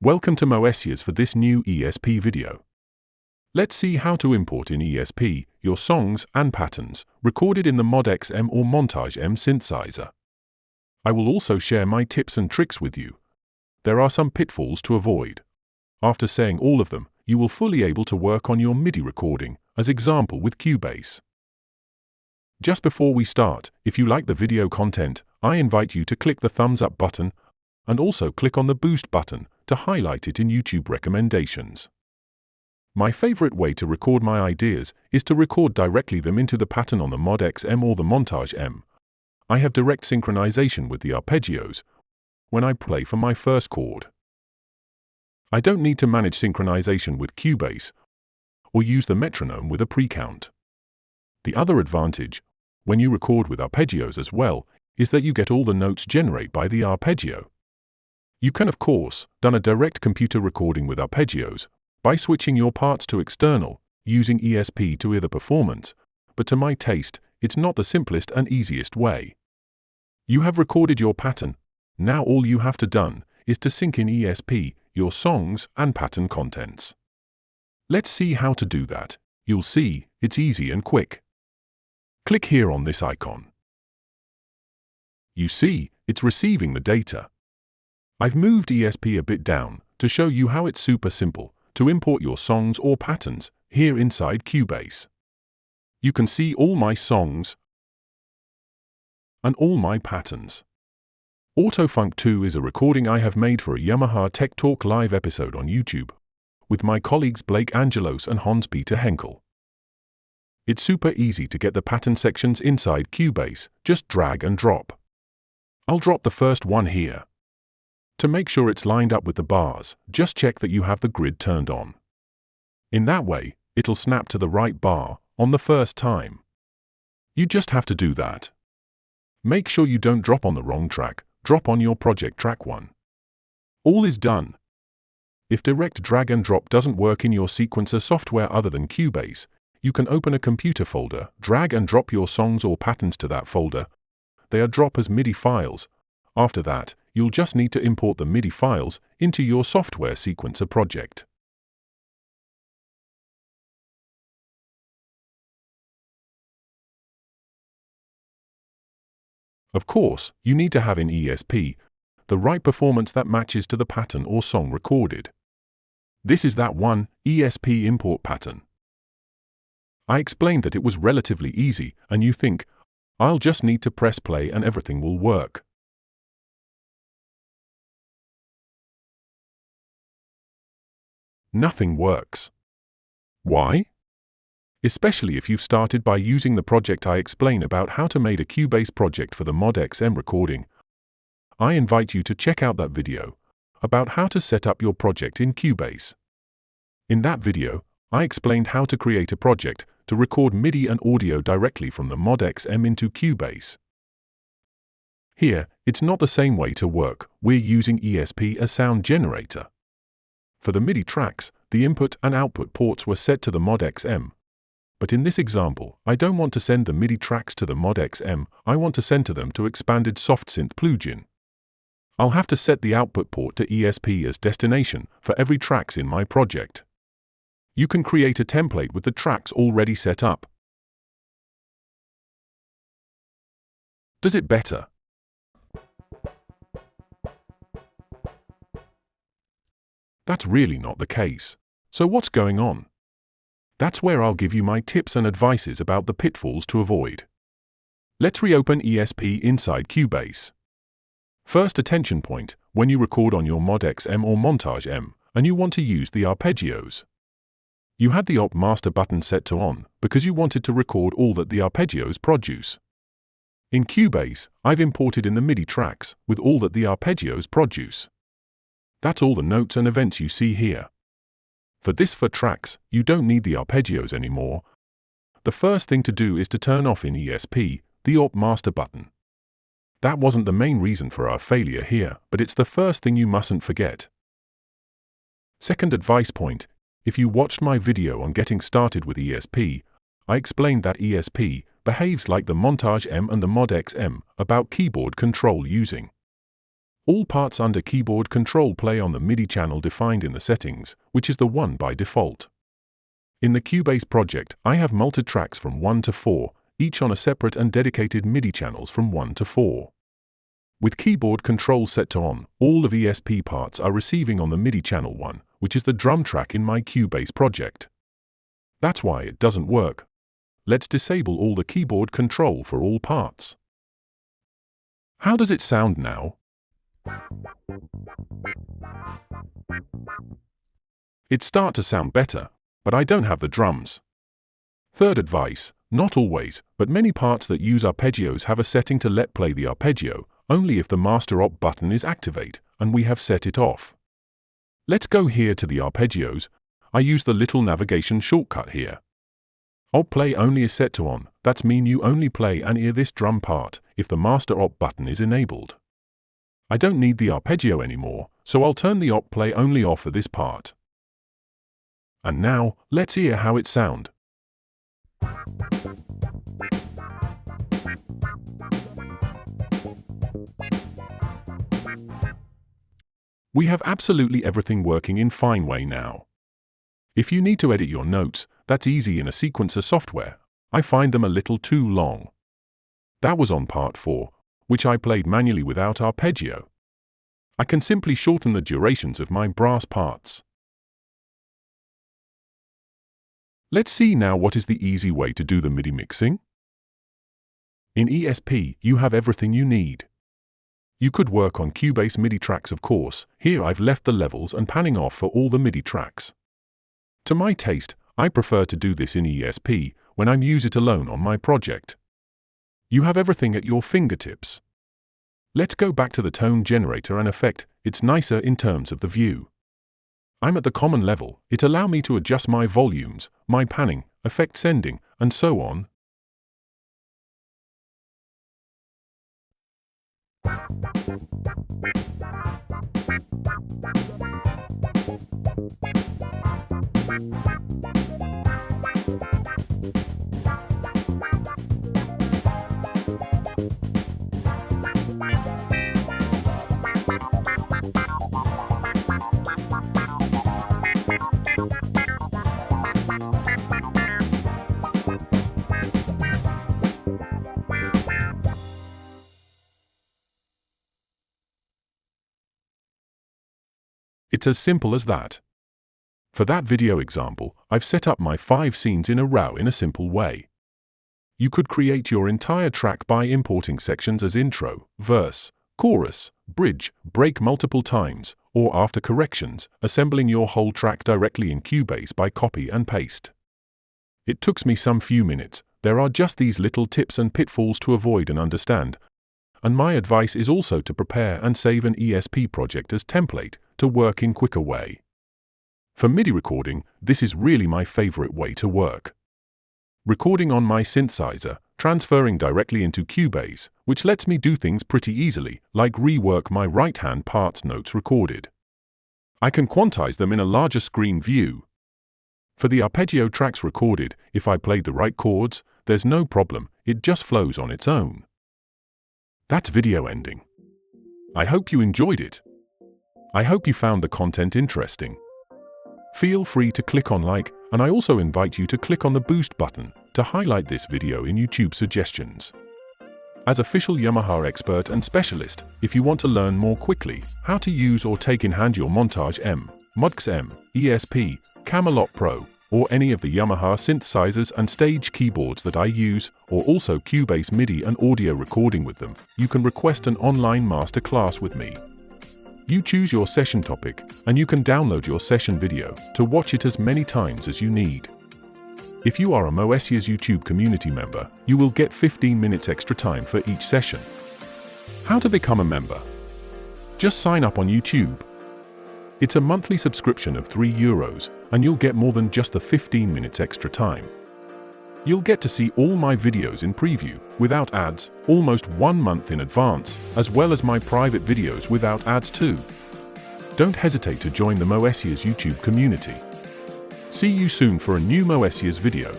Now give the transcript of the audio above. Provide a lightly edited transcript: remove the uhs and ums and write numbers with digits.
Welcome to Moessieurs for this new ESP video. Let's see how to import in ESP your songs and patterns recorded in the Mod XM or Montage M synthesizer. I will also share my tips and tricks with you. There are some pitfalls to avoid. After saying all of them, you will fully able to work on your MIDI recording, as example with Cubase. Just before we start, if you like the video content, I invite you to click the thumbs up button and also click on the boost button to highlight it in YouTube recommendations. My favorite way to record my ideas is to record directly them into the pattern on the Mod XM or the Montage M. I have direct synchronization with the arpeggios when I play for my first chord. I don't need to manage synchronization with Cubase or use the metronome with a pre-count. The other advantage, when you record with arpeggios as well, is that you get all the notes generated by the arpeggio. You can of course done a direct computer recording with arpeggios by switching your parts to external, using ESP to hear the performance, but to my taste, it's not the simplest and easiest way. You have recorded your pattern, now all you have to done is to sync in ESP your songs and pattern contents. Let's see how to do that. You'll see, it's easy and quick. Click here on this icon. You see, it's receiving the data. I've moved ESP a bit down to show you how it's super simple to import your songs or patterns here inside Cubase. You can see all my songs and all my patterns. Autofunk 2 is a recording I have made for a Yamaha Tech Talk live episode on YouTube with my colleagues Blake Angelos and Hans-Peter Henkel. It's super easy to get the pattern sections inside Cubase, just drag and drop. I'll drop the first one here. To make sure it's lined up with the bars, just check that you have the grid turned on. In that way, it'll snap to the right bar on the first time. You just have to do that. Make sure you don't drop on the wrong track, drop on your project track 1. All is done. If direct drag and drop doesn't work in your sequencer software other than Cubase, you can open a computer folder, drag and drop your songs or patterns to that folder. They are drop as MIDI files. After that, you'll just need to import the MIDI files into your software sequencer project. Of course, you need to have in ESP the right performance that matches to the pattern or song recorded. This is that one, ESP import pattern. I explained that it was relatively easy, and you think, I'll just need to press play and everything will work. Nothing works. Why? Especially if you've started by using the project I explain about how to make a Cubase project for the Mod XM recording. I invite you to check out that video about how to set up your project in Cubase. In that video, I explained how to create a project to record MIDI and audio directly from the Mod XM into Cubase. Here, it's not the same way to work. We're using ESP as sound generator. For the MIDI tracks, the input and output ports were set to the Mod XM. But in this example, I don't want to send the MIDI tracks to the Mod XM, I want to send to them to expanded SoftSynth plugin. I'll have to set the output port to ESP as destination for every tracks in my project. You can create a template with the tracks already set up. Does it better? That's really not the case. So what's going on? That's where I'll give you my tips and advices about the pitfalls to avoid. Let's reopen ESP inside Cubase. First attention point, when you record on your Mod XM or Montage M, and you want to use the arpeggios. You had the Op Master button set to on, because you wanted to record all that the arpeggios produce. In Cubase, I've imported in the MIDI tracks, with all that the arpeggios produce. That's all the notes and events you see here. For tracks, you don't need the arpeggios anymore. The first thing to do is to turn off in ESP the Op Master button. That wasn't the main reason for our failure here, but it's the first thing you mustn't forget. Second advice point, if you watched my video on getting started with ESP, I explained that ESP behaves like the Montage M and the Mod XM about keyboard control using. All parts under keyboard control play on the MIDI channel defined in the settings, which is the 1 by default. In the Cubase project, I have multi-tracks from 1 to 4, each on a separate and dedicated MIDI channels from 1 to 4. With keyboard control set to on, all of ESP parts are receiving on the MIDI channel 1, which is the drum track in my Cubase project. That's why it doesn't work. Let's disable all the keyboard control for all parts. How does it sound now? It starts to sound better, but I don't have the drums. Third advice, not always, but many parts that use arpeggios have a setting to let play the arpeggio, only if the master op button is activate, and we have set it off. Let's go here to the arpeggios. I use the little navigation shortcut here. Op play only is set to on, that's mean you only play and hear this drum part if the master op button is enabled. I don't need the arpeggio anymore, so I'll turn the op play only off for this part. And now, let's hear how it sounds. We have absolutely everything working in fine way now. If you need to edit your notes, that's easy in a sequencer software. I find them a little too long. That was on part 4, which I played manually without arpeggio. I can simply shorten the durations of my brass parts. Let's see now what is the easy way to do the MIDI mixing. In ESP, you have everything you need. You could work on Cubase MIDI tracks, of course. Here I've left the levels and panning off for all the MIDI tracks. To my taste, I prefer to do this in ESP when I use it alone on my project. You have everything at your fingertips. Let's go back to the tone generator and effect. It's nicer in terms of the view. I'm at the common level. It allows me to adjust my volumes, my panning, effect sending, and so on. It's as simple as that. For that video example, I've set up my 5 scenes in a row in a simple way. You could create your entire track by importing sections as intro, verse, chorus, bridge, break multiple times, or after corrections, assembling your whole track directly in Cubase by copy and paste. It took me some few minutes. There are just these little tips and pitfalls to avoid and understand. And my advice is also to prepare and save an ESP project as template to work in quicker way. For MIDI recording, this is really my favorite way to work. Recording on my synthesizer, transferring directly into Cubase, which lets me do things pretty easily, like rework my right-hand parts notes recorded. I can quantize them in a larger screen view. For the arpeggio tracks recorded, if I played the right chords, there's no problem, it just flows on its own. That's video ending. I hope you enjoyed it. I hope you found the content interesting. Feel free to click on like, and I also invite you to click on the boost button to highlight this video in YouTube suggestions. As official Yamaha expert and specialist, if you want to learn more quickly how to use or take in hand your Montage M, Moessieurs M, ESP, Camelot Pro, or any of the Yamaha synthesizers and stage keyboards that I use, or also Cubase MIDI and audio recording with them, you can request an online masterclass with me. You choose your session topic, and you can download your session video to watch it as many times as you need. If you are a Moessieurs YouTube community member, you will get 15 minutes extra time for each session. How to become a member? Just sign up on YouTube. It's a monthly subscription of €3, and you'll get more than just the 15 minutes extra time. You'll get to see all my videos in preview, without ads, almost 1 month in advance, as well as my private videos without ads too. Don't hesitate to join the Moessieurs YouTube community. See you soon for a new Moessieurs video.